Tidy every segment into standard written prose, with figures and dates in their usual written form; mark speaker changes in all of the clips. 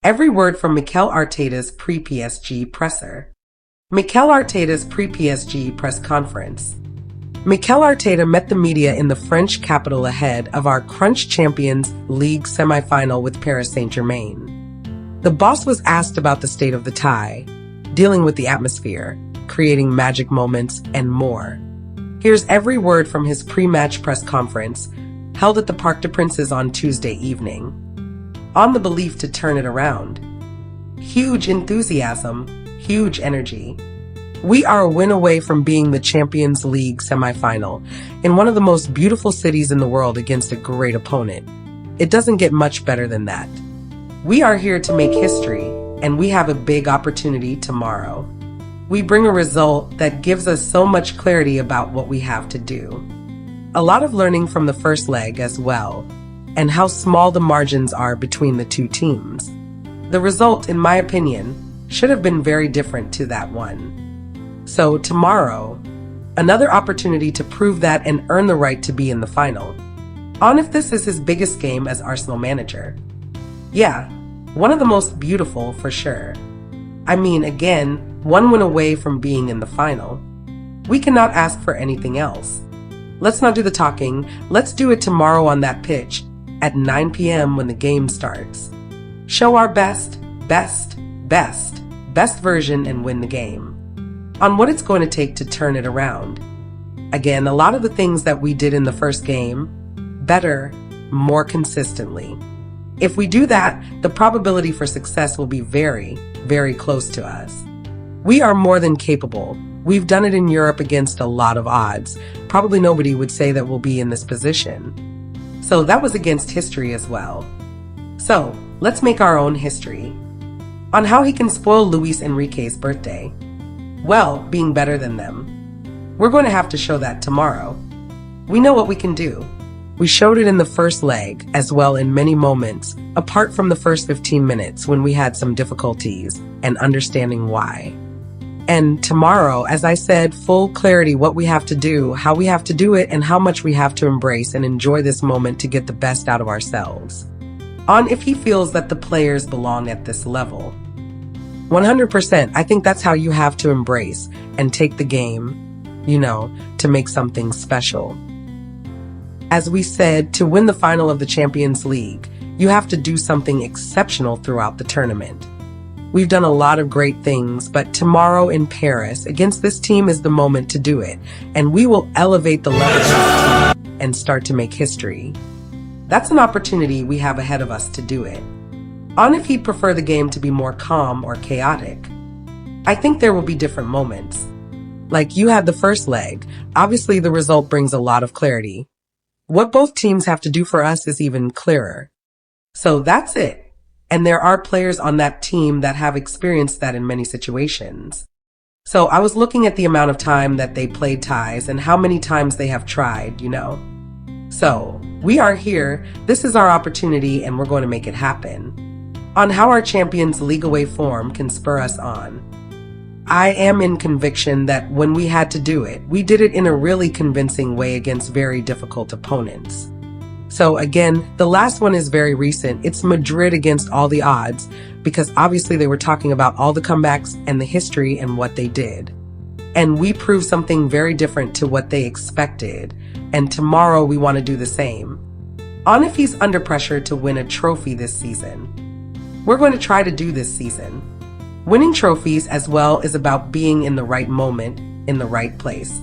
Speaker 1: Every word from Mikel Arteta's pre-PSG presser. Mikel Arteta's pre-PSG press conference. Mikel Arteta met the media in the French capital ahead of our Crunch Champions League semi-final with Paris Saint-Germain. The boss was asked about the state of the tie, dealing with the atmosphere, creating magic moments, and more. Here's every word from his pre-match press conference, held at the Parc des Princes on Tuesday evening. On the belief to turn it around. Huge enthusiasm, huge energy. We are a win away from being the Champions League semi-final in one of the most beautiful cities in the world against a great opponent. It doesn't get much better than that. We are here to make history, and we have a big opportunity tomorrow. We bring a result that gives us so much clarity about what we have to do. A lot of learning from the first leg as well, and how small the margins are between the two teams. The result, in my opinion, should have been very different to that one. So tomorrow, another opportunity to prove that and earn the right to be in the final. On if this is his biggest game as Arsenal manager. Yeah, one of the most beautiful for sure. I mean, again, one win away from being in the final. We cannot ask for anything else. Let's not do the talking, let's do it tomorrow on that pitch, at 9 p.m. when the game starts. Show our best version and win the game. On what it's going to take to turn it around. Again, a lot of the things that we did in the first game, better, more consistently. If we do that, the probability for success will be very, very close to us. We are more than capable. We've done it in Europe against a lot of odds. Probably nobody would say that we'll be in this position. So that was against history as well. So let's make our own history. On how he can spoil Luis Enrique's birthday. Well, being better than them. We're going to have to show that tomorrow. We know what we can do. We showed it in the first leg as well in many moments, apart from the first 15 minutes when we had some difficulties and understanding why. And tomorrow, as I said, full clarity what we have to do, how we have to do it, and how much we have to embrace and enjoy this moment to get the best out of ourselves. On if he feels that the players belong at this level. 100%, I think that's how you have to embrace and take the game, to make something special. As we said, to win the final of the Champions League, you have to do something exceptional throughout the tournament. We've done a lot of great things, but tomorrow in Paris against this team is the moment to do it, and we will elevate the level of the team and start to make history. That's an opportunity we have ahead of us to do it. On if he'd prefer the game to be more calm or chaotic. I think there will be different moments. Like you had the first leg, obviously the result brings a lot of clarity. What both teams have to do for us is even clearer. So that's it. And there are players on that team that have experienced that in many situations. So I was looking at the amount of time that they played ties and how many times they have tried, So we are here, this is our opportunity, and we're going to make it happen. On how our Champions League away form can spur us on. I am in conviction that when we had to do it, we did it in a really convincing way against very difficult opponents. So again, the last one is very recent. It's Madrid against all the odds, because obviously they were talking about all the comebacks and the history and what they did. And we proved something very different to what they expected. And tomorrow we want to do the same. On if he's under pressure to win a trophy this season. We're going to try to do this season. Winning trophies as well is about being in the right moment, in the right place.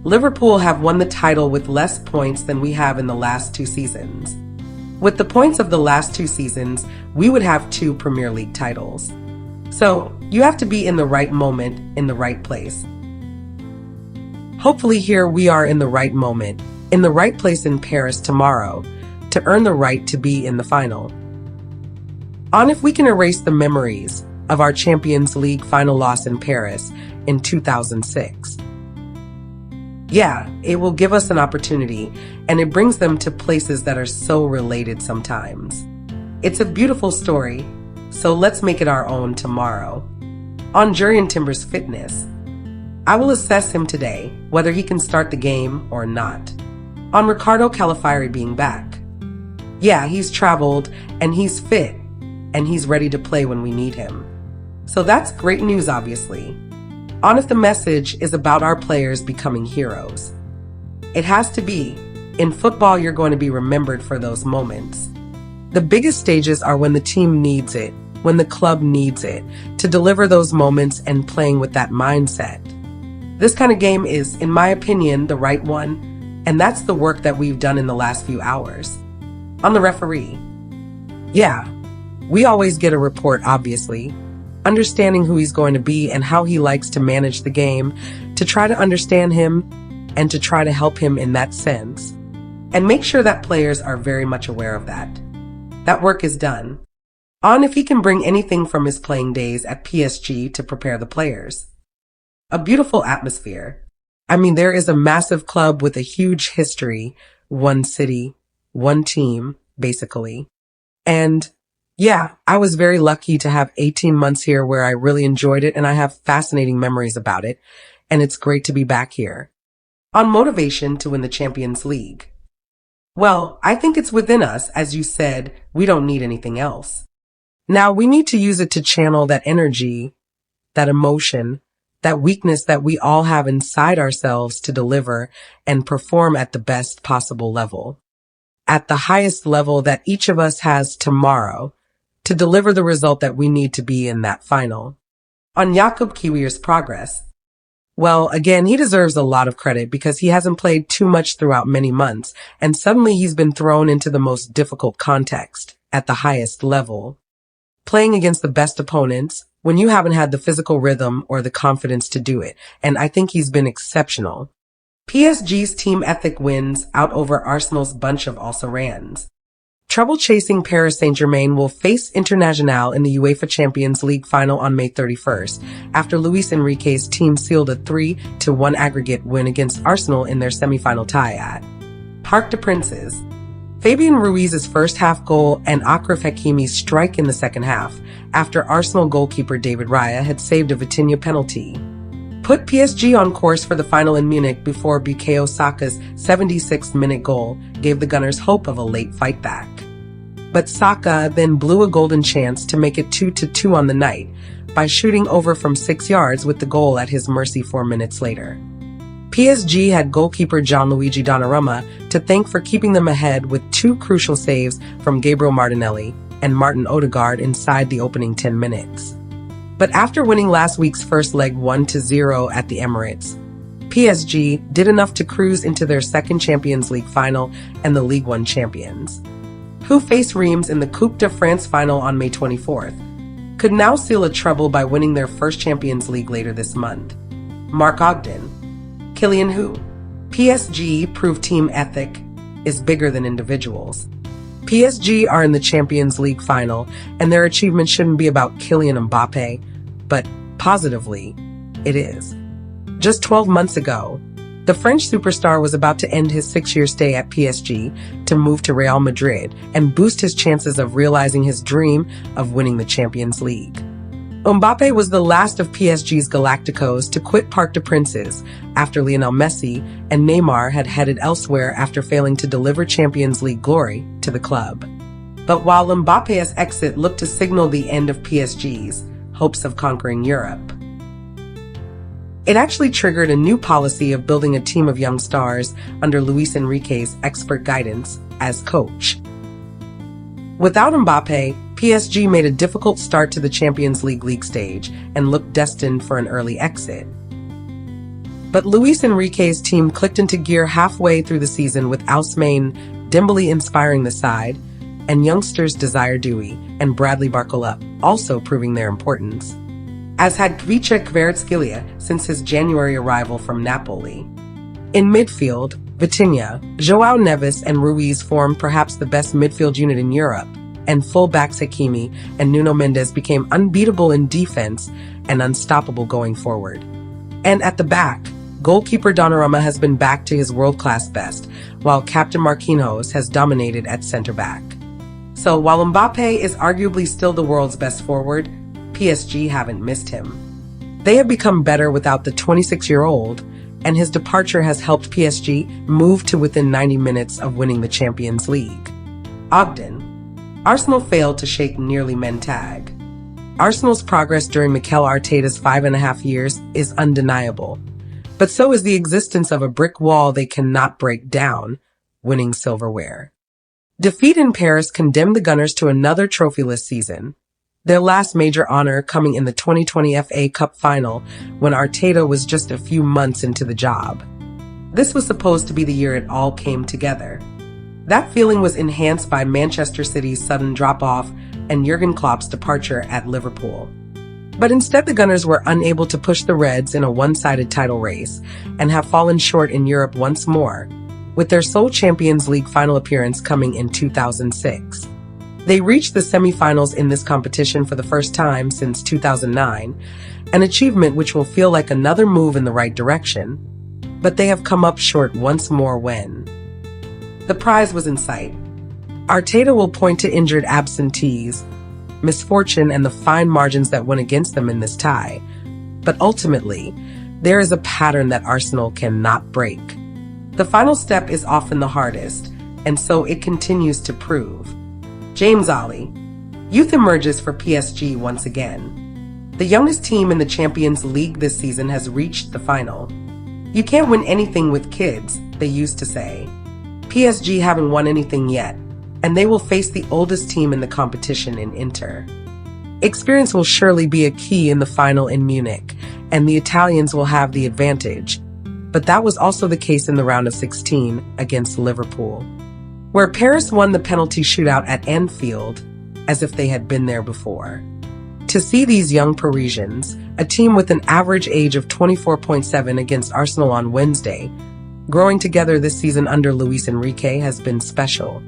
Speaker 1: Liverpool have won the title with less points than we have in the last 2 seasons. With the points of the last 2 seasons, we would have 2 Premier League titles. So, you have to be in the right moment, in the right place. Hopefully here we are in the right moment, in the right place in Paris tomorrow, to earn the right to be in the final. On if we can erase the memories of our Champions League final loss in Paris in 2006. Yeah, it will give us an opportunity, and it brings them to places that are so related sometimes. It's a beautiful story, so let's make it our own tomorrow. On Jurrien Timber's fitness, I will assess him today, whether he can start the game or not. On Ricardo Calafiori being back. Yeah, he's traveled, and he's fit, and he's ready to play when we need him. So that's great news, obviously. On if the message is about our players becoming heroes. It has to be. In football, you're going to be remembered for those moments. The biggest stages are when the team needs it, when the club needs it, to deliver those moments and playing with that mindset. This kind of game is, in my opinion, the right one, and that's the work that we've done in the last few hours. On the referee. Yeah, we always get a report, obviously, understanding who he's going to be and how he likes to manage the game, to try to understand him and to try to help him in that sense, and make sure that players are very much aware of that. That work is done. On if he can bring anything from his playing days at PSG to prepare the players. A beautiful atmosphere. I mean, there is a massive club with a huge history, one city, one team, basically. And yeah, I was very lucky to have 18 months here where I really enjoyed it and I have fascinating memories about it. And it's great to be back here. On motivation to win the Champions League. Well, I think it's within us. As you said, we don't need anything else. Now we need to use it to channel that energy, that emotion, that weakness that we all have inside ourselves to deliver and perform at the best possible level. At the highest level that each of us has tomorrow to deliver the result that we need to be in that final. On Jakub Kiwier's progress. Well, again, he deserves a lot of credit because he hasn't played too much throughout many months, and suddenly he's been thrown into the most difficult context at the highest level. Playing against the best opponents when you haven't had the physical rhythm or the confidence to do it, and I think he's been exceptional. PSG's team ethic wins out over Arsenal's bunch of also-rans. Trouble-chasing Paris Saint-Germain will face Internazionale in the UEFA Champions League final on May 31st, after Luis Enrique's team sealed a 3-1 aggregate win against Arsenal in their semi-final tie at Parc des Princes. Fabian Ruiz's first half goal and Achraf Hakimi's strike in the second half, after Arsenal goalkeeper David Raya had saved a Vitinha penalty, put PSG on course for the final in Munich before Bukayo Saka's 76th-minute goal gave the Gunners hope of a late fight back. But Saka then blew a golden chance to make it 2-2 on the night by shooting over from 6 yards with the goal at his mercy 4 minutes later. PSG had goalkeeper Gianluigi Donnarumma to thank for keeping them ahead with 2 crucial saves from Gabriel Martinelli and Martin Odegaard inside the opening 10 minutes. But after winning last week's first leg 1-0 at the Emirates, PSG did enough to cruise into their second Champions League final and the Ligue 1 champions, who face Reims in the Coupe de France final on May 24th, could now seal a treble by winning their first Champions League later this month. Mark Ogden. Kylian who? PSG proved team ethic is bigger than individuals. PSG are in the Champions League final, and their achievement shouldn't be about Kylian Mbappe, but positively, it is. Just 12 months ago, the French superstar was about to end his 6-year stay at PSG to move to Real Madrid and boost his chances of realizing his dream of winning the Champions League. Mbappe was the last of PSG's Galacticos to quit Parc des Princes after Lionel Messi and Neymar had headed elsewhere after failing to deliver Champions League glory to the club. But while Mbappe's exit looked to signal the end of PSG's hopes of conquering Europe, it actually triggered a new policy of building a team of young stars under Luis Enrique's expert guidance as coach. Without Mbappe, PSG made a difficult start to the Champions League stage and looked destined for an early exit. But Luis Enrique's team clicked into gear halfway through the season with Ousmane Dembele inspiring the side, and youngsters Desire Doué and Bradley Barcola also proving their importance, as had Kvicha Kvaratskhelia since his January arrival from Napoli. In midfield, Vitinha, João Neves and Ruiz formed perhaps the best midfield unit in Europe, and full-backs Hakimi and Nuno Mendes became unbeatable in defense and unstoppable going forward. And at the back, goalkeeper Donnarumma has been back to his world-class best, while Captain Marquinhos has dominated at center-back. So while Mbappe is arguably still the world's best forward, PSG haven't missed him. They have become better without the 26-year-old, and his departure has helped PSG move to within 90 minutes of winning the Champions League. Ogden. Arsenal failed to shake nearly men tag. Arsenal's progress during Mikel Arteta's 5.5 years is undeniable, but so is the existence of a brick wall they cannot break down, winning silverware. Defeat in Paris condemned the Gunners to another trophyless season, their last major honor coming in the 2020 FA Cup final when Arteta was just a few months into the job. This was supposed to be the year it all came together. That feeling was enhanced by Manchester City's sudden drop-off and Jurgen Klopp's departure at Liverpool. But instead, the Gunners were unable to push the Reds in a one-sided title race and have fallen short in Europe once more, with their sole Champions League final appearance coming in 2006. They reached the semi-finals in this competition for the first time since 2009, an achievement which will feel like another move in the right direction, but they have come up short once more when the prize was in sight. Arteta will point to injured absentees, misfortune, and the fine margins that went against them in this tie, but ultimately, there is a pattern that Arsenal cannot break. The final step is often the hardest, and so it continues to prove. James Ollie. Youth emerges for PSG once again. The youngest team in the Champions League this season has reached the final. You can't win anything with kids, they used to say. PSG haven't won anything yet, and they will face the oldest team in the competition in Inter. Experience will surely be a key in the final in Munich, and the Italians will have the advantage. But that was also the case in the round of 16 against Liverpool, where Paris won the penalty shootout at Anfield as if they had been there before. To see these young Parisians, a team with an average age of 24.7 against Arsenal on Wednesday, growing together this season under Luis Enrique has been special.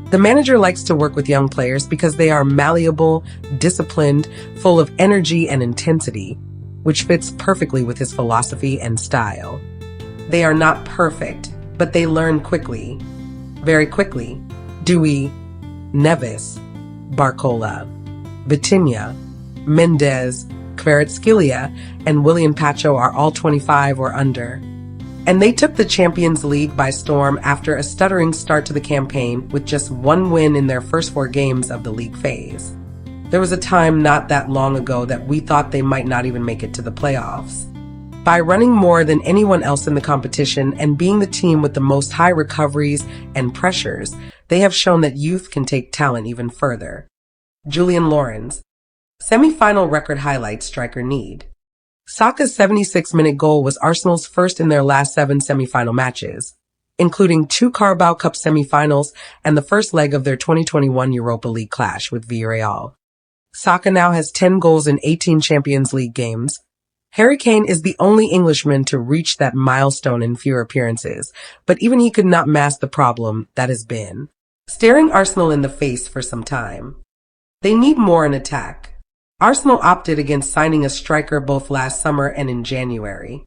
Speaker 1: The manager likes to work with young players because they are malleable, disciplined, full of energy and intensity, which fits perfectly with his philosophy and style. They are not perfect, but they learn quickly. Very quickly. Dewey, Neves, Barcola, Vitinha, Mendes, Kvaratskhelia, and William Pacho are all 25 or under. And they took the Champions League by storm after a stuttering start to the campaign with just one win in their first 4 games of the league phase. There was a time not that long ago that we thought they might not even make it to the playoffs. By running more than anyone else in the competition and being the team with the most high recoveries and pressures, they have shown that youth can take talent even further. Julian Lawrence. Semi-final record highlights striker need. Saka's 76-minute goal was Arsenal's first in their last 7 semi-final matches, including 2 Carabao Cup semi-finals and the first leg of their 2021 Europa League clash with Villarreal. Saka now has 10 goals in 18 Champions League games. Harry Kane is the only Englishman to reach that milestone in fewer appearances, but even he could not mask the problem that has been staring Arsenal in the face for some time. They need more in attack. Arsenal opted against signing a striker both last summer and in January.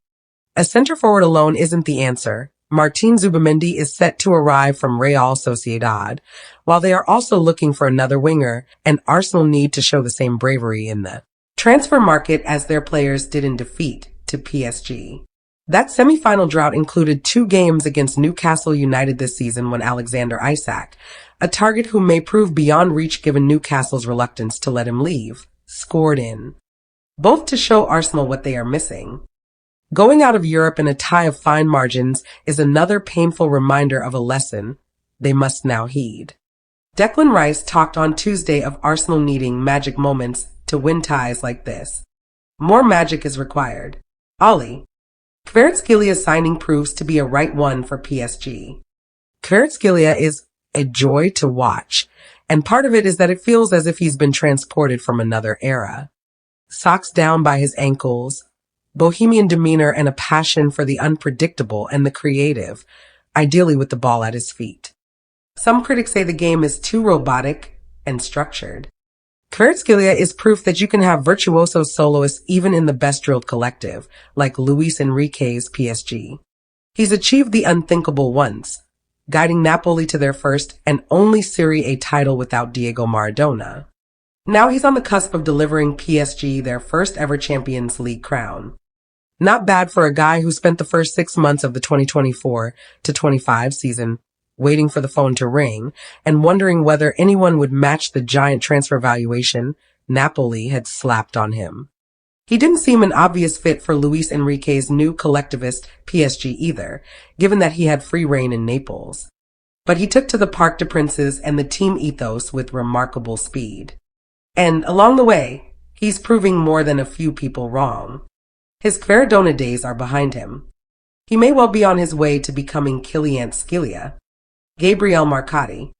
Speaker 1: A centre forward alone isn't the answer. Martin Zubimendi is set to arrive from Real Sociedad, while they are also looking for another winger, and Arsenal need to show the same bravery in the transfer market as their players did in defeat to PSG. That semi-final drought included 2 games against Newcastle United this season when Alexander Isak, a target who may prove beyond reach given Newcastle's reluctance to let him leave, scored in. Both to show Arsenal what they are missing. Going out of Europe in a tie of fine margins is another painful reminder of a lesson they must now heed. Declan Rice talked on Tuesday of Arsenal needing magic moments to win ties like this. More magic is required. Ollie. Kvaratskhelia signing proves to be a right one for PSG. Kvaratskhelia is a joy to watch, and part of it is that it feels as if he's been transported from another era. Socks down by his ankles, bohemian demeanor, and a passion for the unpredictable and the creative, ideally with the ball at his feet. Some critics say the game is too robotic and structured. Kvaratskhelia is proof that you can have virtuoso soloists even in the best drilled collective, like Luis Enrique's PSG. He's achieved the unthinkable once, guiding Napoli to their first and only Serie A title without Diego Maradona. Now he's on the cusp of delivering PSG their first ever Champions League crown. Not bad for a guy who spent the first 6 months of the 2024-25 season waiting for the phone to ring and wondering whether anyone would match the giant transfer valuation Napoli had slapped on him. He didn't seem an obvious fit for Luis Enrique's new collectivist PSG either, given that he had free rein in Naples. But he took to the Parc des Princes and the team ethos with remarkable speed. And along the way, he's proving more than a few people wrong. His Verdona days are behind him. He may well be on his way to becoming Kylian Scilia. Gabriel Marcotti,